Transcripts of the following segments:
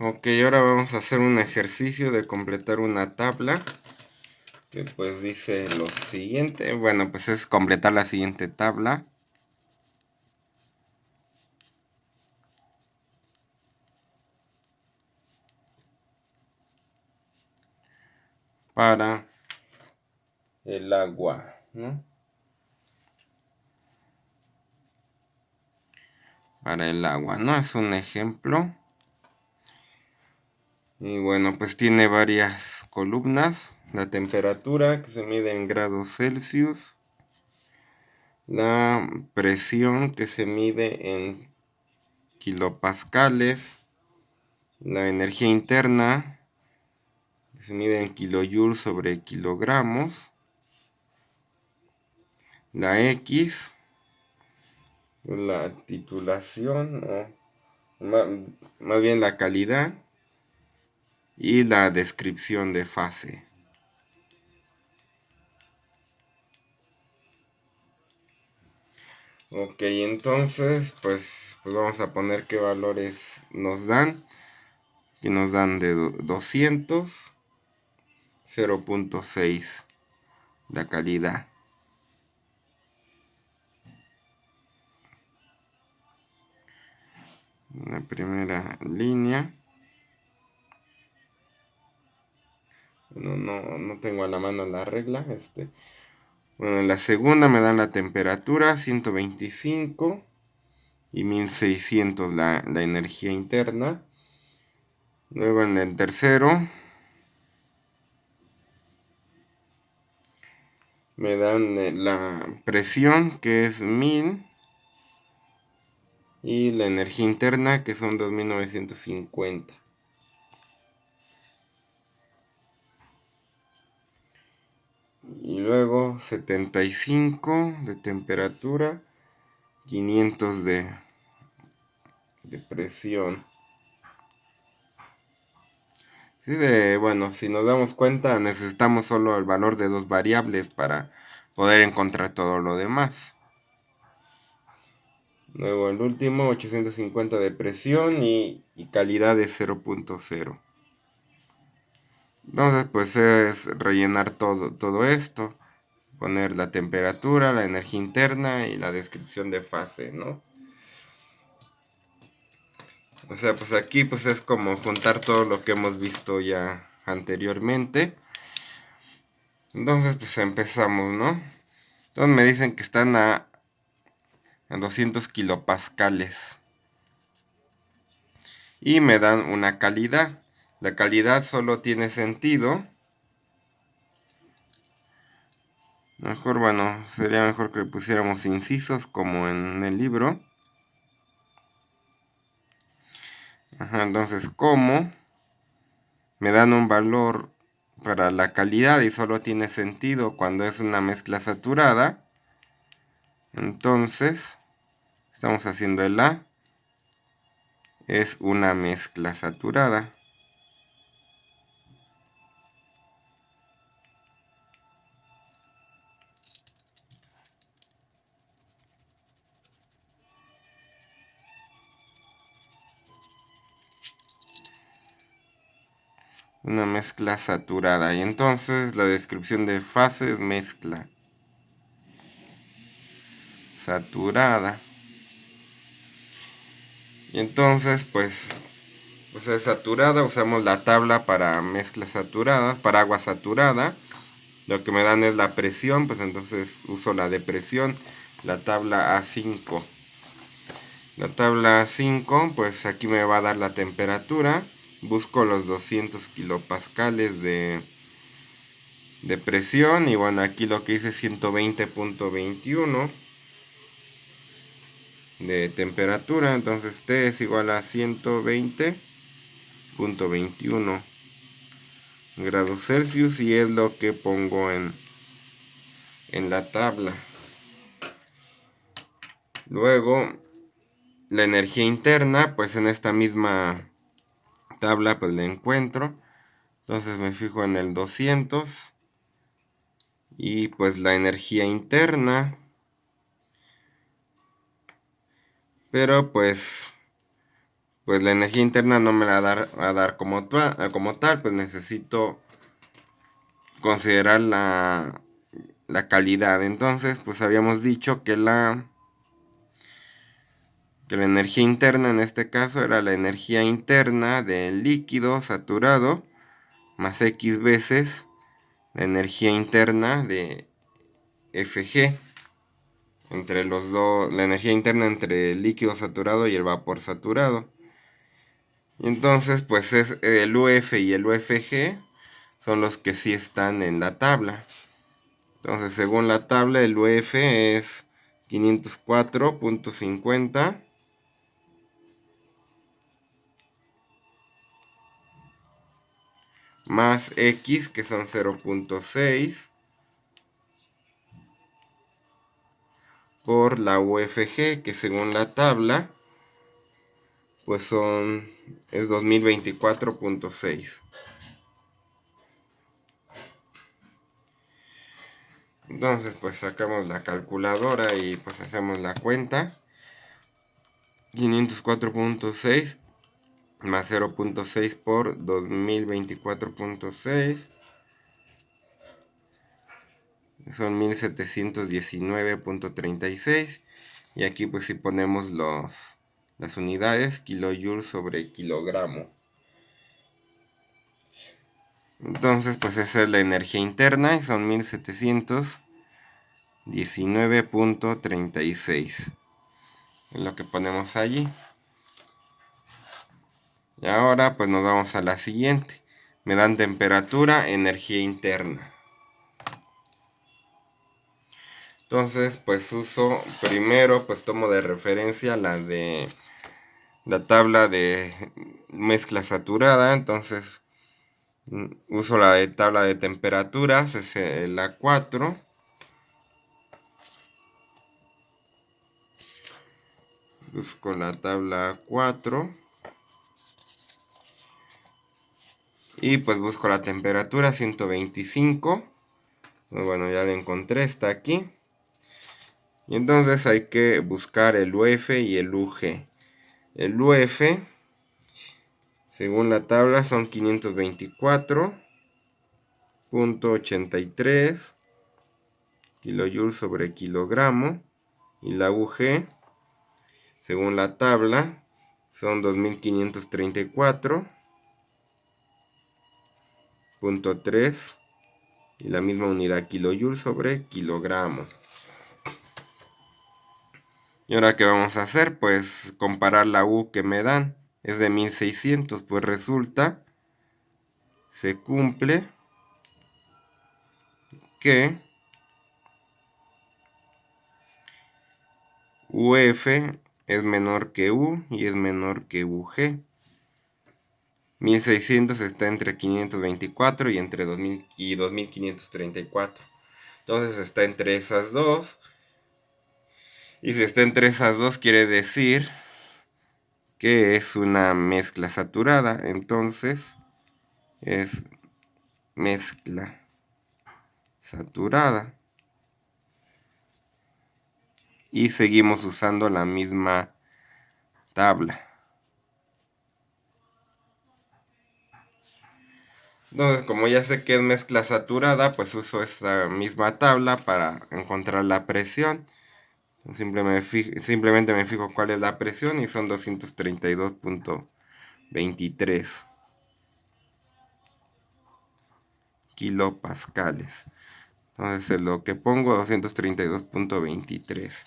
Ok, ahora vamos a hacer un ejercicio de completar una tabla que pues dice lo siguiente. Bueno, pues es completar la siguiente tabla. Para el agua, ¿no? Para el agua, ¿no? Es un ejemplo. Y bueno, pues tiene varias columnas. La temperatura que se mide en grados Celsius. La presión que se mide en kilopascales. La energía interna que se mide en kilojoules sobre kilogramos. La X, la titulación, o más bien la calidad. Y la descripción de fase. Ok, entonces pues vamos a poner qué valores nos dan. Y nos dan de 200, 0.6 la calidad. La primera línea. No tengo a la mano la regla. Bueno, en la segunda me dan la temperatura, 125 y 1600 la energía interna. Luego en el tercero me dan la presión, que es 1000, y la energía interna, que son 2950. Y luego 75 de temperatura, 500 de presión. Sí, bueno, si nos damos cuenta, necesitamos solo el valor de dos variables para poder encontrar todo lo demás. Luego el último, 850 de presión y calidad de 0.0. Entonces, pues es rellenar todo esto. Poner la temperatura, la energía interna y la descripción de fase, ¿no? O sea, pues aquí pues es como juntar todo lo que hemos visto ya anteriormente. Entonces, pues empezamos, ¿no? Entonces me dicen que están a 200 kilopascales. Y me dan una calidad. La calidad solo tiene sentido. Mejor, bueno, sería mejor que pusiéramos incisos como en el libro. Ajá, entonces, ¿cómo? Me dan un valor para la calidad y solo tiene sentido cuando es una mezcla saturada. Entonces, estamos haciendo el A. Es una mezcla saturada. Una mezcla saturada. Y entonces la descripción de fase es mezcla saturada. Y entonces pues es saturada. Usamos la tabla para mezclas saturadas, para agua saturada. Lo que me dan es la presión, pues entonces uso la de presión, la tabla A5. La tabla A5, pues aquí me va a dar la temperatura. Busco los 200 kilopascales de presión. Y bueno, aquí lo que hice es 120.21 de temperatura. Entonces T es igual a 120.21 grados Celsius. Y es lo que pongo en la tabla. Luego, la energía interna, pues en esta misma tabla pues la encuentro. Entonces me fijo en el 200. Y pues la energía interna. Pero pues pues la energía interna no me la va a dar como tal, pues necesito considerar la calidad. Entonces, pues habíamos dicho que la energía interna en este caso era la energía interna del líquido saturado más X veces la energía interna de Fg. Entre los dos, la energía interna entre el líquido saturado y el vapor saturado. Y entonces, pues es el UF y el UFG son los que sí están en la tabla. Entonces, según la tabla, el UF es 504.50 más X, que son 0.6, por la UFG, que según la tabla, pues es 2024.6. Entonces, pues sacamos la calculadora y pues hacemos la cuenta. 504.6 más 0.6 por 2024.6 son 1719.36. Y aquí pues si ponemos las unidades, kilojoule sobre kilogramo. Entonces pues esa es la energía interna y son 1719.36. Es lo que ponemos allí. Y ahora pues nos vamos a la siguiente. Me dan temperatura, energía interna. Entonces pues uso primero, pues tomo de referencia la tabla de mezcla saturada. Entonces uso la de tabla de temperaturas, es la 4. Busco la tabla 4. Y pues busco la temperatura 125. Bueno, ya la encontré, está aquí. Y entonces hay que buscar el UF y el UG. El UF, según la tabla, son 524.83 kilojoules sobre kilogramo. Y la UG, según la tabla, son 2534.3 y la misma unidad, kilojoule sobre kilogramo. Y ahora, ¿qué vamos a hacer? Pues comparar la U que me dan. Es de 1600, pues resulta, se cumple que UF es menor que U y es menor que UG. 1600 está entre 524 y entre 2000 y 2534. Entonces está entre esas dos. Y si está entre esas dos quiere decir que es una mezcla saturada. Entonces es mezcla saturada. Y seguimos usando la misma tabla. Entonces, como ya sé que es mezcla saturada, pues uso esta misma tabla para encontrar la presión. Simplemente me fijo cuál es la presión y son 232.23 kilopascales. Entonces es lo que pongo, 232.23.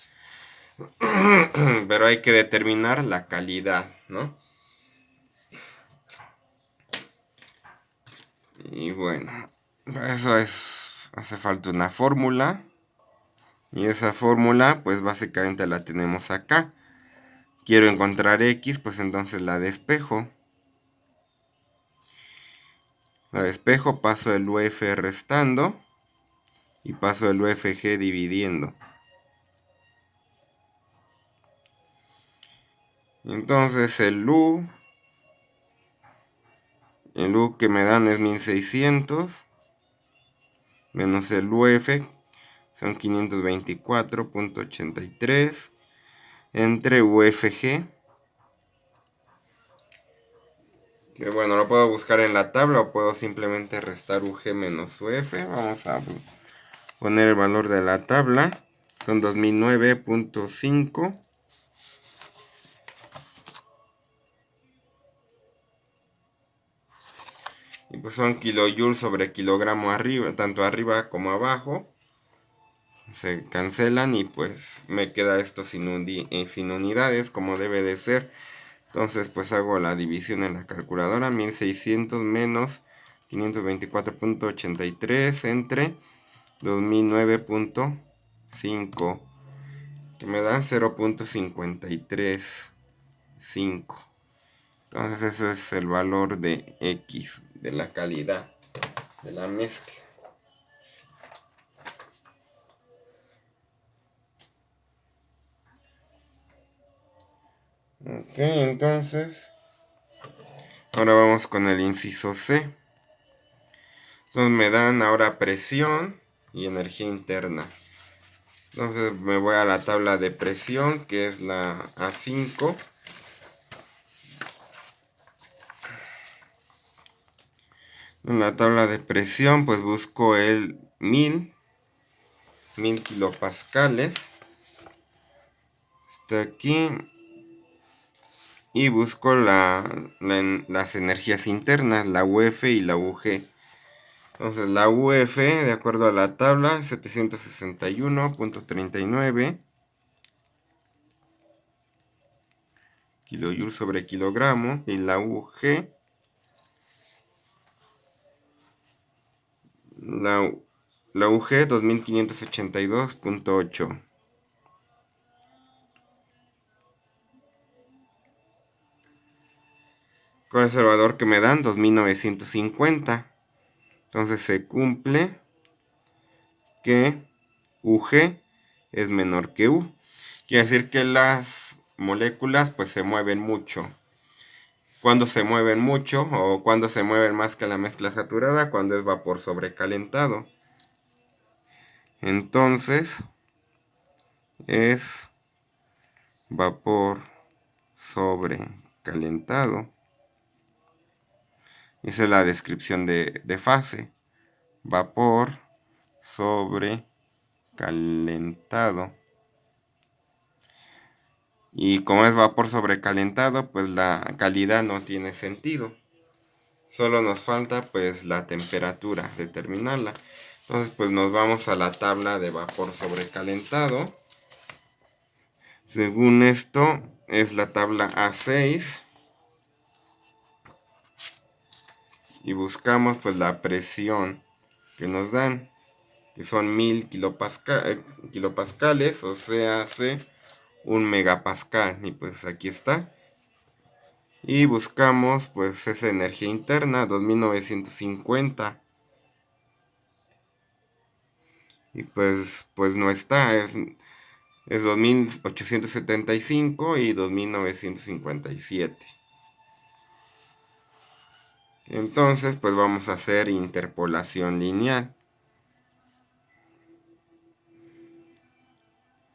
Pero hay que determinar la calidad, ¿no? Y bueno, eso hace falta una fórmula. Y esa fórmula, pues básicamente la tenemos acá. Quiero encontrar X, pues entonces la despejo. La despejo, paso el UF restando y paso el UFG dividiendo. Entonces el U que me dan es 1600 menos el UF son 524.83 entre UFG Que bueno, lo puedo buscar en la tabla o puedo simplemente restar UG menos UF. Vamos a poner el valor de la tabla. Son 2009.5. Y pues son kilojoules sobre kilogramo arriba, tanto arriba como abajo. Se cancelan y pues me queda esto sin unidades como debe de ser. Entonces pues hago la división en la calculadora. 1600 menos 524.83 entre 2009.5, que me dan 0.535. Entonces ese es el valor de X, de la calidad de la mezcla. Ok, entonces ahora vamos con el inciso C. Entonces me dan ahora presión y energía interna. Entonces me voy a la tabla de presión, que es la A5. En la tabla de presión pues busco el 1000 kilopascales. Está aquí. Y busco las energías internas, la UF y la UG. Entonces la UF, de acuerdo a la tabla, 761.39 kilojoules sobre kilogramo. Y la UG, la UG 2582.8. ¿Cuál es el valor que me dan? 2950. Entonces se cumple que UG es menor que U. Quiere decir que las moléculas pues se mueven mucho. Cuando se mueven mucho o cuando se mueven más que la mezcla saturada, cuando es vapor sobrecalentado. Entonces es vapor sobrecalentado. Esa es la descripción de fase. Vapor sobrecalentado. Y como es vapor sobrecalentado, pues la calidad no tiene sentido. Solo nos falta pues la temperatura, determinarla. Entonces pues nos vamos a la tabla de vapor sobrecalentado. Según esto es la tabla A6. Y buscamos pues la presión que nos dan, que son 1000 kilopascales, o sea, hace 1 megapascal. Y pues aquí está. Y buscamos pues esa energía interna, 2950. Y pues no está, es 2875 y 2957. Entonces pues vamos a hacer interpolación lineal.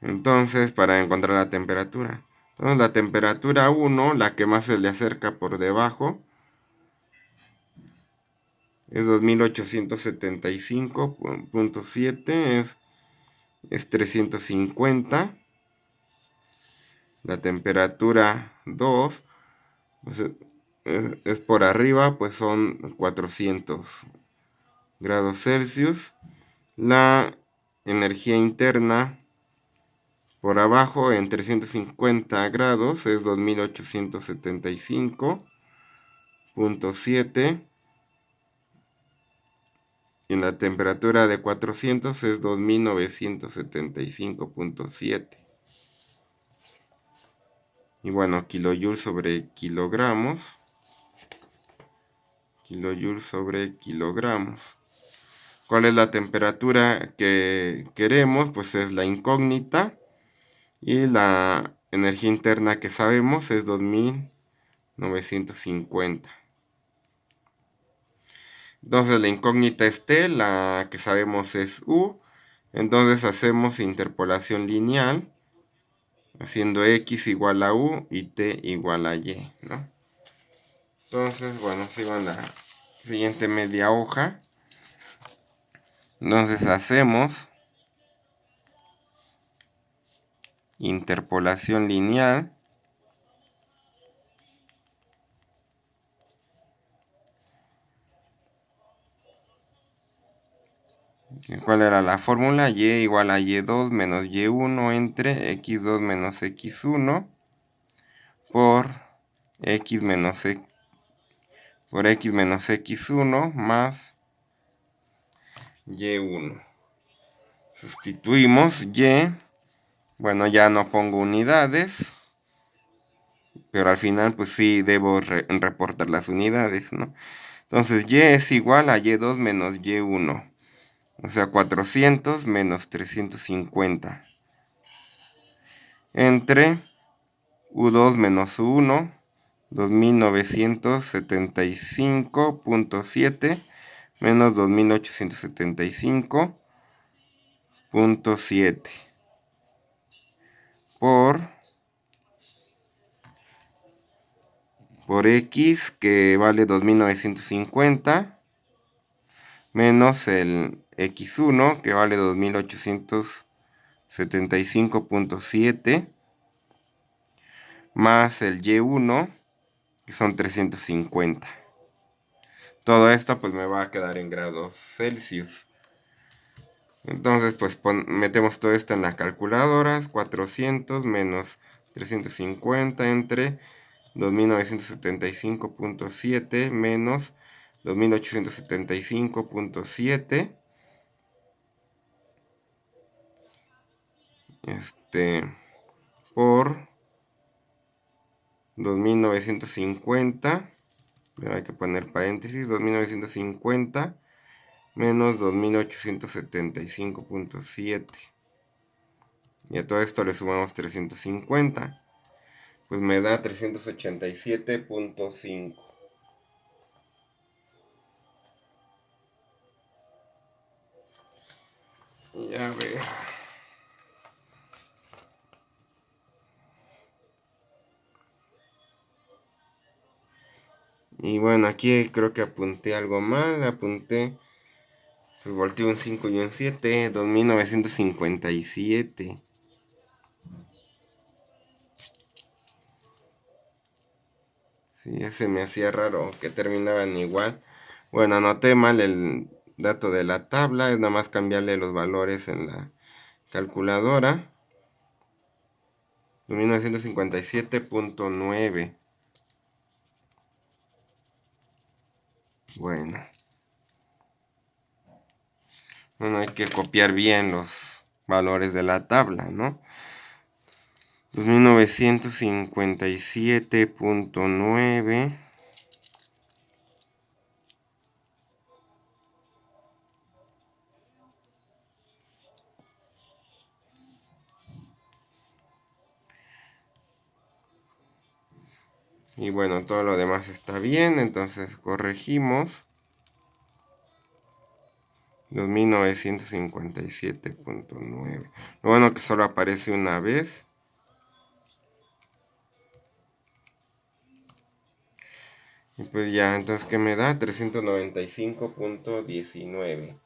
Entonces, para encontrar la temperatura. Entonces, la temperatura 1, la que más se le acerca por debajo, es 2875.7, es 350. La temperatura 2, pues, es por arriba, pues son 400 grados Celsius. La energía interna por abajo en 350 grados es 2875.7. Y en la temperatura de 400 es 2975.7. Y bueno, kilojoules sobre kilogramos. Kilojoules sobre kilogramos. ¿Cuál es la temperatura que queremos? Pues es la incógnita. Y la energía interna que sabemos es 2950. Entonces la incógnita es T, la que sabemos es U. Entonces hacemos interpolación lineal, haciendo X igual a U y T igual a Y, ¿no? Entonces, bueno, sigo en la siguiente media hoja. Entonces hacemos interpolación lineal. ¿Cuál era la fórmula? Y igual a y2 menos y1 entre x2 menos x1 por x menos x1 más y1. Sustituimos y, bueno, ya no pongo unidades, pero al final pues sí debo reportar las unidades, ¿no? Entonces y es igual a y2 menos y1. O sea, 400 menos 350. Entre U2 menos U1, 2975.7 menos 2875.7 por X, que vale 2950, menos el X1, que vale 2875.7, más el Y1, que son 350. Todo esto pues me va a quedar en grados Celsius. Entonces pues metemos todo esto en la calculadora. 400 menos 350 entre 2975.7 menos 2875.7. Por 2950. Pero hay que poner paréntesis. 2950 menos 2875.7. Y a todo esto le sumamos 350. Pues me da 387.5. Y a ver. Y bueno, aquí creo que apunté algo mal. Pues volteé un 5 y un 7. 2957. Sí, ya se me hacía raro que terminaban igual. Bueno, anoté mal el dato de la tabla. Es nada más cambiarle los valores en la calculadora. 1957.9. Bueno, hay que copiar bien los valores de la tabla, ¿no? 1957.9 y bueno, todo lo demás está bien, entonces corregimos. 2957.9. Lo bueno que solo aparece una vez. Y pues ya, entonces ¿qué me da? 395.19.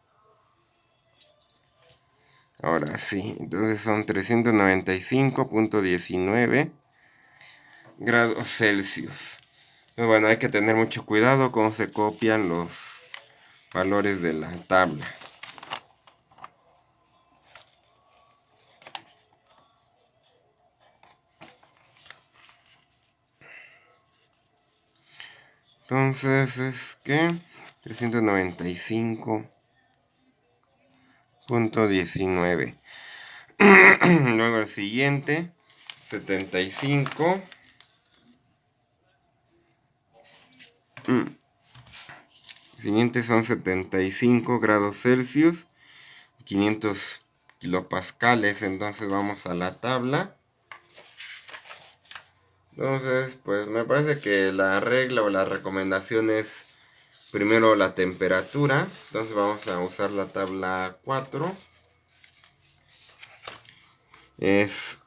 Ahora sí, entonces son 395.19 grados Celsius. Entonces, bueno, hay que tener mucho cuidado cómo se copian los valores de la tabla. Entonces es que 395.19. Luego el siguiente, 75. El siguiente son 75 grados Celsius, 500 kilopascales. Entonces vamos a la tabla. Entonces, pues me parece que la regla o la recomendación es primero la temperatura. Entonces vamos a usar la tabla 4. Es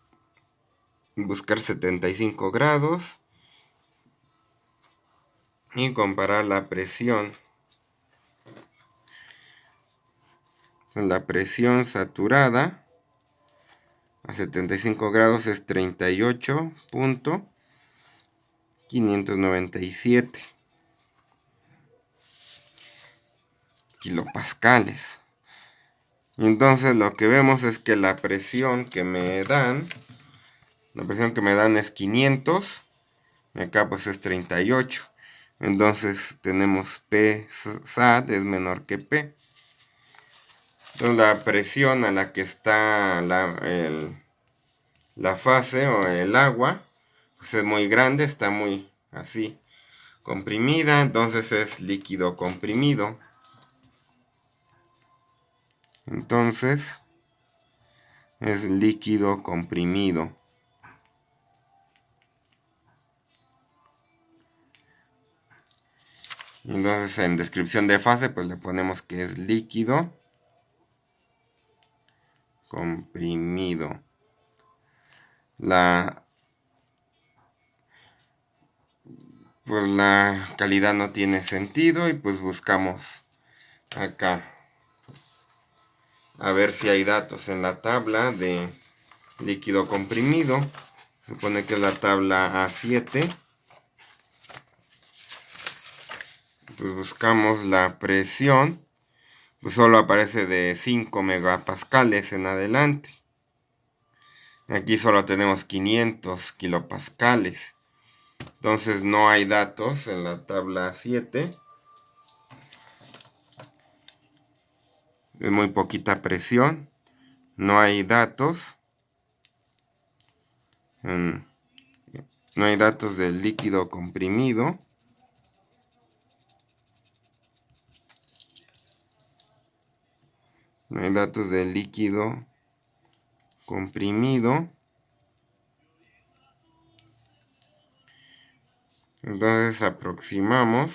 buscar 75 grados. y comparar la presión. La presión saturada a 75 grados es 38.597 kilopascales. Entonces lo que vemos es que la presión que me dan es 500, y acá pues es 38. Entonces tenemos P SAT es menor que P. Entonces la presión a la que está la fase o el agua, pues es muy grande, está muy así comprimida, entonces es líquido comprimido. Entonces es líquido comprimido. Entonces en descripción de fase pues le ponemos que es líquido comprimido. Pues la calidad no tiene sentido y pues buscamos acá a ver si hay datos en la tabla de líquido comprimido. Se supone que es la tabla A7. Pues buscamos la presión, pues solo aparece de 5 megapascales en adelante. Aquí solo tenemos 500 kilopascales. Entonces no hay datos en la tabla 7. Es muy poquita presión. No hay datos. No hay datos del líquido comprimido. No hay datos del líquido comprimido. Entonces aproximamos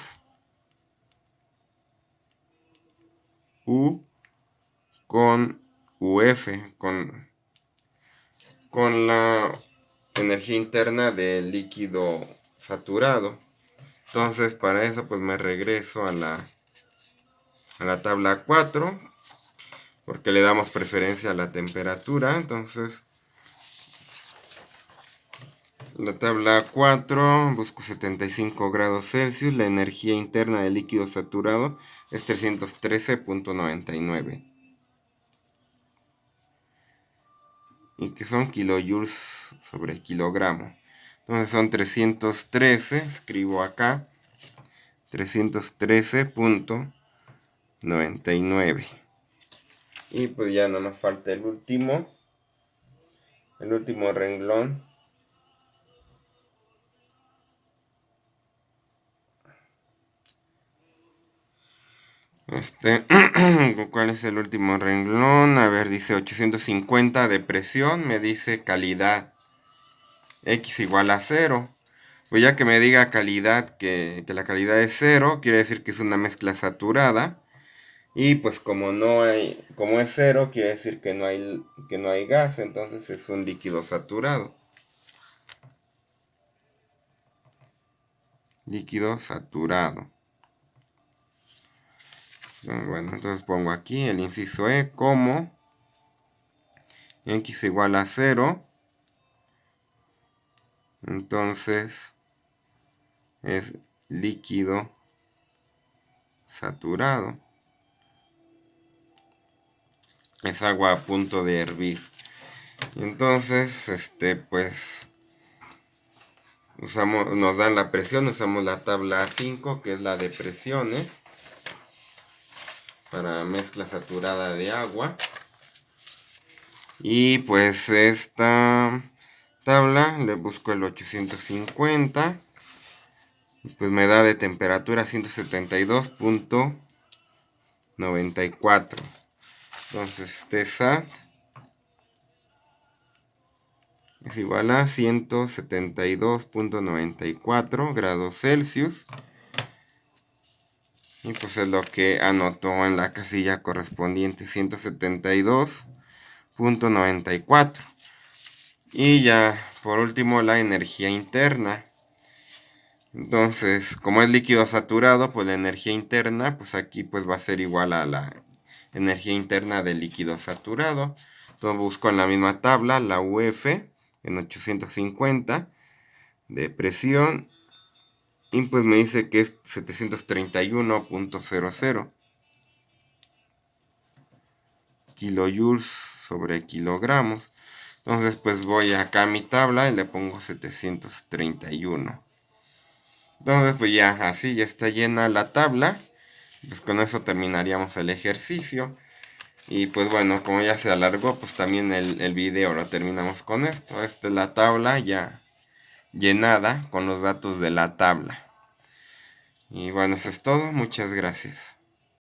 U con UF, con la energía interna del líquido saturado. Entonces para eso pues me regreso a la tabla 4, porque le damos preferencia a la temperatura. Entonces la tabla 4, busco 75 grados Celsius, la energía interna del líquido saturado es 313.99. Y que son kilojoules sobre kilogramo. Entonces son 313, escribo acá, 313.99. Y pues ya no nos falta el último renglón. ¿Cuál es el último renglón? A ver, dice 850 de presión, me dice calidad X igual a 0. Pues ya que me diga calidad, que la calidad es 0, quiere decir que es una mezcla saturada. Y pues como es 0, quiere decir que no hay gas, entonces es un líquido saturado. Líquido saturado. Bueno, entonces pongo aquí el inciso E como X igual a 0. Entonces es líquido saturado. Es agua a punto de hervir. Entonces, pues nos dan la presión, usamos la tabla 5, que es la de presiones para mezcla saturada de agua. Y pues esta tabla le busco el 850, pues me da de temperatura 172.94. entonces Tsat es igual a 172.94 grados Celsius. Y pues es lo que anotó en la casilla correspondiente, 172.94. Y ya por último la energía interna. Entonces, como es líquido saturado, pues la energía interna, pues aquí pues va a ser igual a la energía interna del líquido saturado. Entonces busco en la misma tabla la UF en 850 de presión y pues me dice que es 731.00 kilojoules sobre kilogramos. Entonces pues voy acá a mi tabla y le pongo 731. Entonces pues ya así ya está llena la tabla. Pues con eso terminaríamos el ejercicio. Y pues bueno, como ya se alargó, pues también el video lo terminamos con esto. Esta es la tabla ya llenada con los datos de la tabla. Y bueno, eso es todo. Muchas gracias.